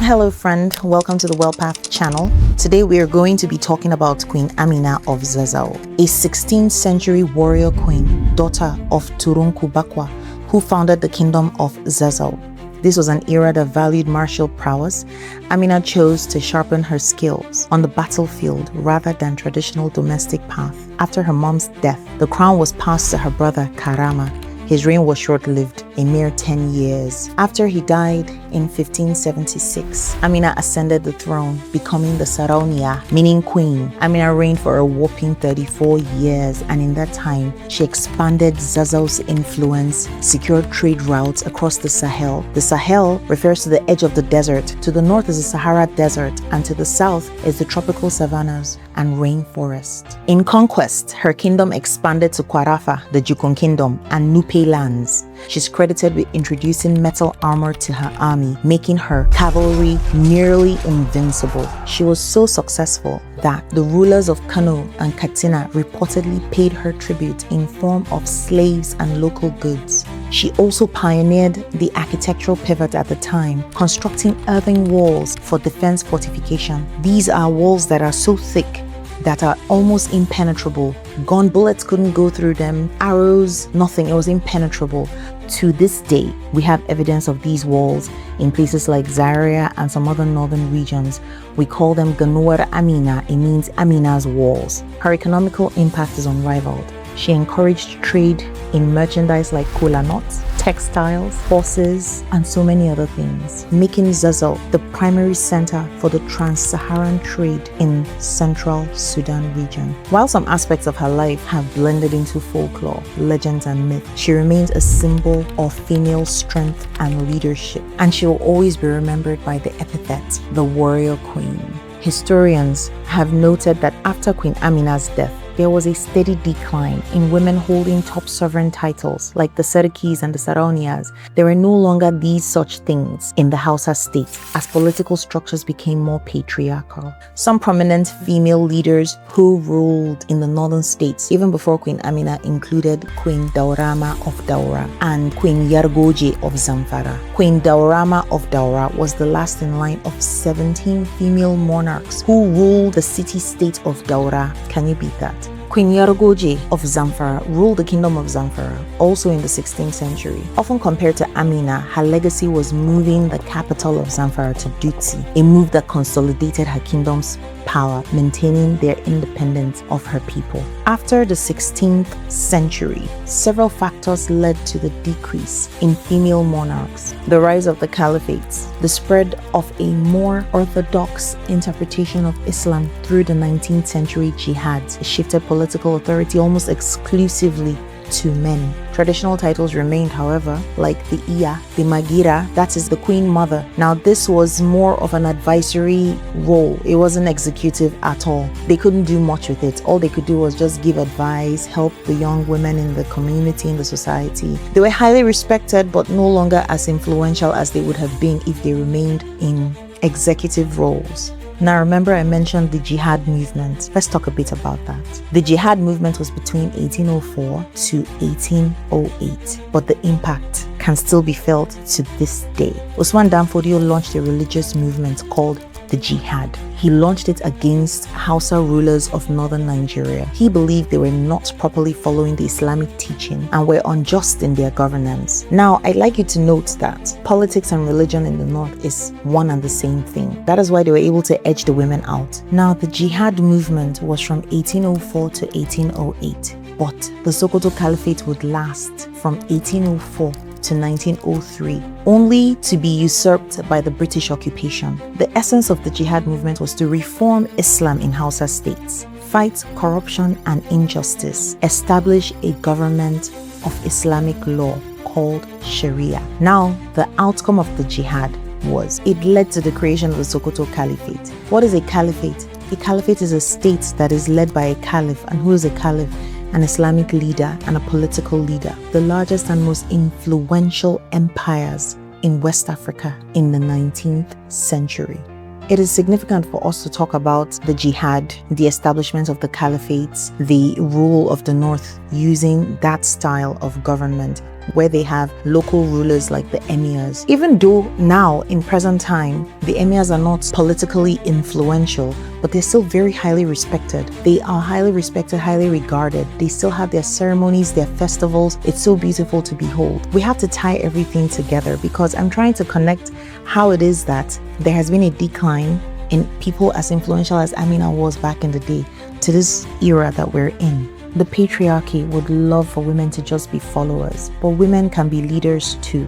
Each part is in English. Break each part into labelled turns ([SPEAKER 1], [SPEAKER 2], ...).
[SPEAKER 1] Hello friend, welcome to the WellPath channel. Today we are going to be talking about Queen Amina of Zazzau, a 16th century warrior queen, daughter of Turunku Bakwa, who founded the kingdom of Zazzau. This was an era that valued martial prowess. Amina chose to sharpen her skills on the battlefield rather than traditional domestic path. After her mom's death, the crown was passed to her brother Karama. His reign was short-lived, a mere 10 years. After he died in 1576, Amina ascended the throne, becoming the Sarauniya, meaning queen. Amina reigned for a whopping 34 years, and in that time, she expanded Zazzau's influence, secured trade routes across the Sahel. The Sahel refers to the edge of the desert. To the north is the Sahara Desert, and to the south is the tropical savannas and rainforest. In conquest, her kingdom expanded to Kwarafa, the Jukun kingdom, and Nupe lands. She's credited with introducing metal armor to her army, making her cavalry nearly invincible. She was so successful that the rulers of Kano and Katsina reportedly paid her tribute in form of slaves and local goods. She also pioneered the architectural pivot at the time, constructing earthen walls for defense fortification. These are walls that are so thick that are almost impenetrable. Gun bullets couldn't go through them, arrows, nothing. It was impenetrable. To this day, we have evidence of these walls in places like Zaria and some other northern regions. We call them Ganuwar Amina. It means Amina's walls. Her economical impact is unrivaled. She encouraged trade in merchandise like kola nuts, textiles, horses, and so many other things, making Zazzau the primary center for the trans-Saharan trade in central Sudan region. While some aspects of her life have blended into folklore, legends, and myth, she remains a symbol of female strength and leadership, and she will always be remembered by the epithet, the warrior queen. Historians have noted that after Queen Amina's death, there was a steady decline in women holding top sovereign titles like the Serikis and the Sarauniyas. There were no longer these such things in the Hausa state as political structures became more patriarchal. Some prominent female leaders who ruled in the northern states even before Queen Amina included Queen Daurama of Daura and Queen Yargoje of Zamfara. Queen Daurama of Daura was the last in line of 17 female monarchs who ruled the city-state of Daura. Can you beat that? Queen Yargoje of Zamfara ruled the kingdom of Zamfara, also in the 16th century. Often compared to Amina, her legacy was moving the capital of Zamfara to Dutsi, a move that consolidated her kingdom's power, maintaining their independence of her people. After the 16th century, several factors led to the decrease in female monarchs: the rise of the caliphates, the spread of a more orthodox interpretation of Islam through the 19th century jihads, shifted political authority almost exclusively to men. Traditional titles remained, however, like the Iya, the Magira, that is the Queen Mother. Now, this was more of an advisory role. It wasn't executive at all. They couldn't do much with it. All they could do was just give advice, help the young women in the community, in the society. They were highly respected, but no longer as influential as they would have been if they remained in executive roles. Now remember, I mentioned the jihad movement. Let's talk a bit about that. The jihad movement was between 1804 to 1808, but the impact can still be felt to this day. Usman Dan Fodio launched a religious movement called the Jihad. He launched it against Hausa rulers of northern Nigeria. He believed they were not properly following the Islamic teaching and were unjust in their governance. Now, I'd like you to note that politics and religion in the north is one and the same thing. That is why they were able to edge the women out. Now, the Jihad movement was from 1804 to 1808, but the Sokoto Caliphate would last from 1804 to 1903, only to be usurped by the British occupation. The essence of the jihad movement was to reform Islam in Hausa states, fight corruption and injustice, establish a government of Islamic law called Sharia. Now, the outcome of the jihad was it led to the creation of the Sokoto Caliphate. What is a caliphate? A caliphate is a state that is led by a caliph. And who is a caliph? An Islamic leader and a political leader. The largest and most influential empires in West Africa in the 19th century. It is significant for us to talk about the jihad, the establishment of the caliphates, the rule of the north using that style of government where they have local rulers like the emirs. Even though now, in present time, the emirs are not politically influential, but they're still very highly respected. They are highly respected, highly regarded. They still have their ceremonies, their festivals. It's so beautiful to behold. We have to tie everything together because I'm trying to connect how it is that there has been a decline in people as influential as Amina was back in the day to this era that we're in. The patriarchy would love for women to just be followers, but women can be leaders too.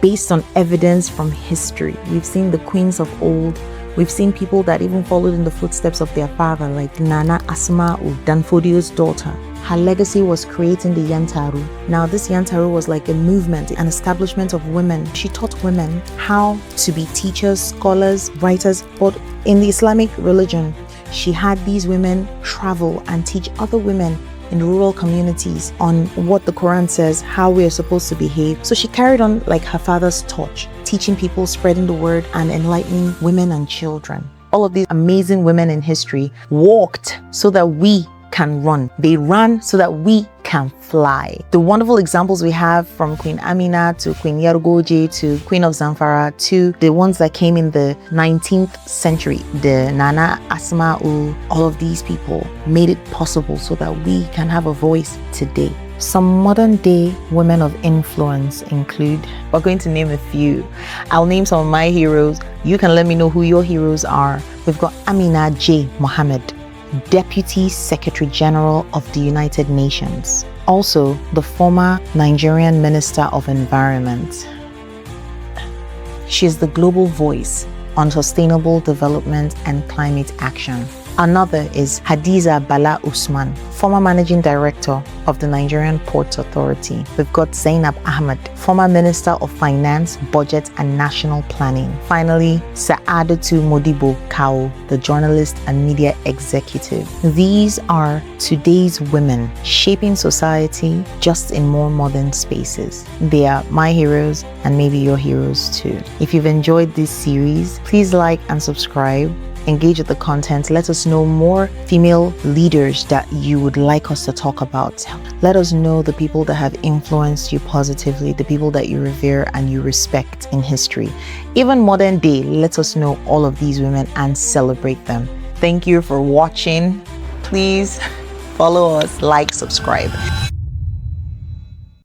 [SPEAKER 1] Based on evidence from history, we've seen the queens of old. We've seen people that even followed in the footsteps of their father, like Nana Asma'u, Dan Fodio's daughter. Her legacy was creating the Yantaru. Now this Yantaru was like a movement, an establishment of women. She taught women how to be teachers, scholars, writers, but in the Islamic religion, she had these women travel and teach other women in rural communities on what the Quran says, how we are supposed to behave. So she carried on like her father's torch, teaching people, spreading the word, and enlightening women and children. All of these amazing women in history walked so that we can run. They ran so that we can fly. The wonderful examples we have from Queen Amina to Queen Yarugoje to Queen of Zamfara to the ones that came in the 19th century, the Nana Asma'u, all of these people made it possible so that we can have a voice today. Some modern day women of influence include, we're going to name a few. I'll name some of my heroes. You can let me know who your heroes are. We've got Amina J. Mohammed, Deputy Secretary General of the United Nations. Also, the former Nigerian Minister of Environment. She is the global voice on sustainable development and climate action. Another is Hadiza Bala Usman, former Managing Director of the Nigerian Ports Authority. We've got Zainab Ahmed, former Minister of Finance, Budget and National Planning. Finally, Sa'adatu Modibo Kao, the journalist and media executive. These are today's women shaping society just in more modern spaces. They are my heroes and maybe your heroes too. If you've enjoyed this series, please like and subscribe. Engage with the content. Let us know more female leaders that you would like us to talk about. Let us know the people that have influenced you positively, the people that you revere and you respect in history. Even modern day, let us know all of these women and celebrate them. Thank you for watching. Please follow us, like, subscribe.